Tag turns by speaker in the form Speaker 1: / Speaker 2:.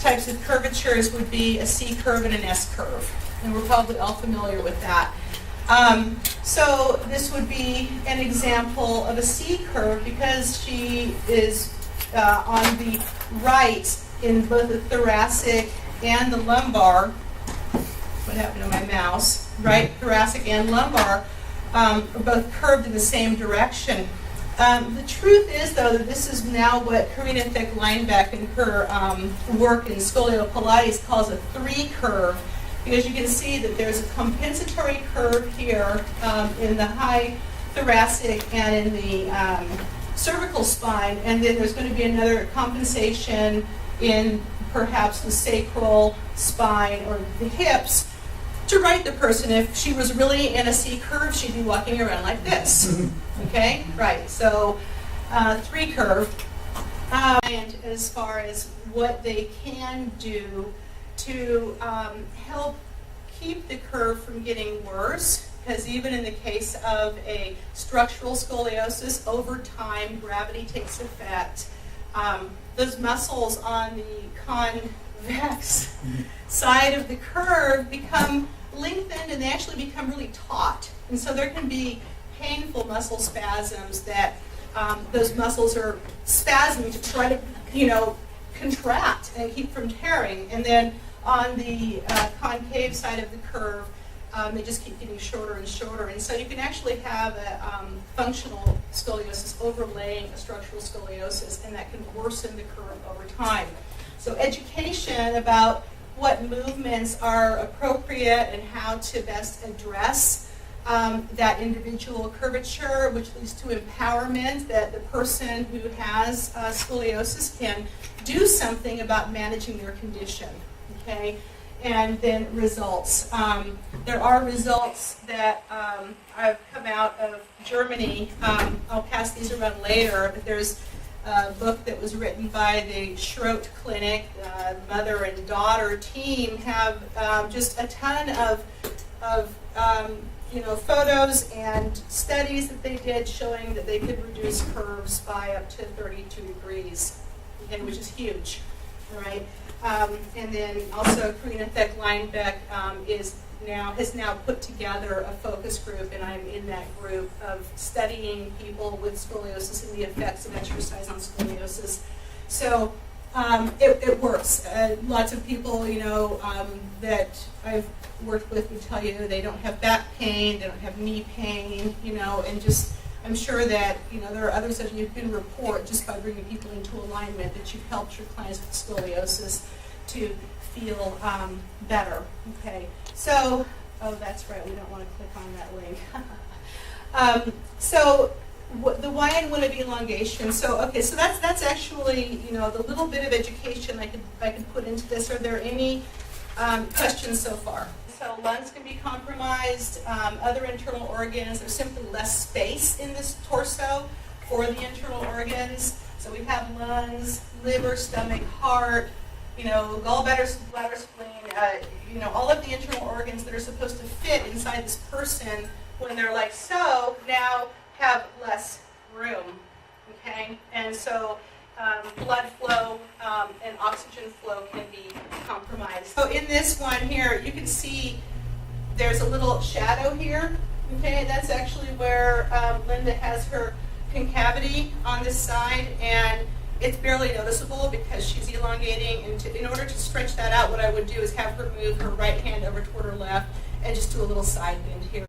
Speaker 1: types of curvatures would be a C curve and an S curve, and we're probably all familiar with that. So this would be an example of a C curve because she is on the right in both the thoracic and the lumbar. What happened to my mouse? Right, thoracic and lumbar are both curved in the same direction. The truth is, though, that this is now what Karina Thick-Linebeck in her work in Scoliopilates calls a three curve, because you can see that there's a compensatory curve here in the high thoracic and in the cervical spine, and then there's going to be another compensation in perhaps the sacral spine or the hips. To write the person, if she was really in a C curve, she'd be walking around like this. Okay, right, so three curve. And as far as what they can do to help keep the curve from getting worse, because even in the case of a structural scoliosis, over time gravity takes effect. Those muscles on the convex side of the curve become lengthened and they actually become really taut. And so there can be painful muscle spasms that those muscles are spasming to try to, contract and keep from tearing. And then on the concave side of the curve, they just keep getting shorter and shorter. And so you can actually have a functional scoliosis overlaying a structural scoliosis, and that can worsen the curve over time. So education about what movements are appropriate and how to best address that individual curvature, which leads to empowerment, that the person who has scoliosis can do something about managing their condition, okay? And then results. There are results that have come out of Germany. I'll pass these around later, but there's a book that was written by the Schroet Clinic. Mother and daughter team have just a ton of photos and studies that they did showing that they could reduce curves by up to 32 degrees, okay, which is huge, all right? And then also Karina Thick-Linebeck has now put together a focus group, and I'm in that group of studying people with scoliosis and the effects of exercise on scoliosis. So it works. Lots of people, that I've worked with would tell you they don't have back pain, they don't have knee pain, and just I'm sure that there are others that you can report just by bringing people into alignment that you've helped your clients with scoliosis to feel better. Okay, so that's right. We don't want to click on that link. So the why and when of elongation. So that's actually the little bit of education I could put into this. Are there any questions so far? So lungs can be compromised, other internal organs. There's simply less space in this torso for the internal organs. So we have lungs, liver, stomach, heart, gallbladder, bladder, spleen, all of the internal organs that are supposed to fit inside this person when they're like so now have less room, okay? And so blood flow and oxygen flow can be compromised. So in this one here, you can see there's a little shadow here, okay? That's actually where Linda has her concavity on this side, and it's barely noticeable because she's elongating. And in order to stretch that out, what I would do is have her move her right hand over toward her left and just do a little side bend here